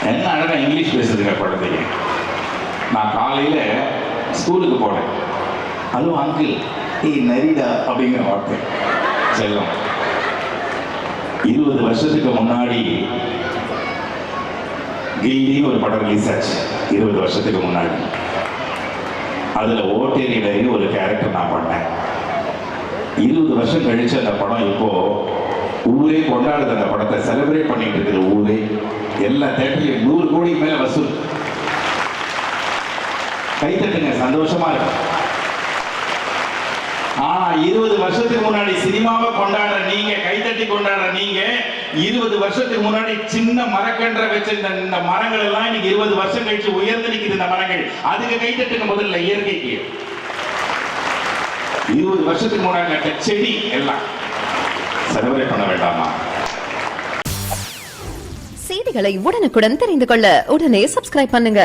என்ன அழகா இங்கிலீஷ் பேசுதுங்க குழந்தைங்க. நான் காலையில ஸ்கூலுக்கு போனேன். ஹலோ அங்கிள், நரிடா அப்படிங்கிற வார்த்தை செல்லம். 20 வருஷத்துக்கு முன்னாடி கில்லின்னு ஒரு படம் ரிலீஸ் ஆச்சு. 20 வருஷத்துக்கு முன்னாடி அதுல ஓட்டேரியில ஒரு கேரக்டர் நான் பண்ணேன். 20 வருஷம் கழிச்சு அந்த படம் இப்போ ஊரே கொண்டாடுது. அந்த படத்தை செலிப்ரேட் பண்ணிட்டு இருக்கிற ஊரே, எல்லா தேட்டர்லையும் 100 கோடிக்கு மேல வசூல். கைத்தட்டுங்க, சந்தோஷமா இருக்கு. ஆனா 20 வருஷத்துக்கு முன்னாடி சினிமாவை கொண்டாடுற நீங்க, கைத்தட்டி கொண்டாடுற நீங்க, 20 வருஷத்துக்கு முன்னாடி சின்ன மரக்கன்ற வச்சிருந்த இந்த மரங்கள் எல்லாம் இன்னைக்கு 20 வருஷம் கழிச்சு உயர்ந்து நிக்குது. இந்த மரங்கள் அதுக்கு கைத்தட்டுங்க முதல்ல. இயற்கைக்கு 20 வருஷத்துக்கு முன்னாடி நட்ட செடி எல்லாம் செலிப்ரேட் பண்ண வேண்டாமா? செய்திகளை உடனுக்குடன் தெரிந்து கொள்ள உடனே சப்ஸ்கிரைப் பண்ணுங்க.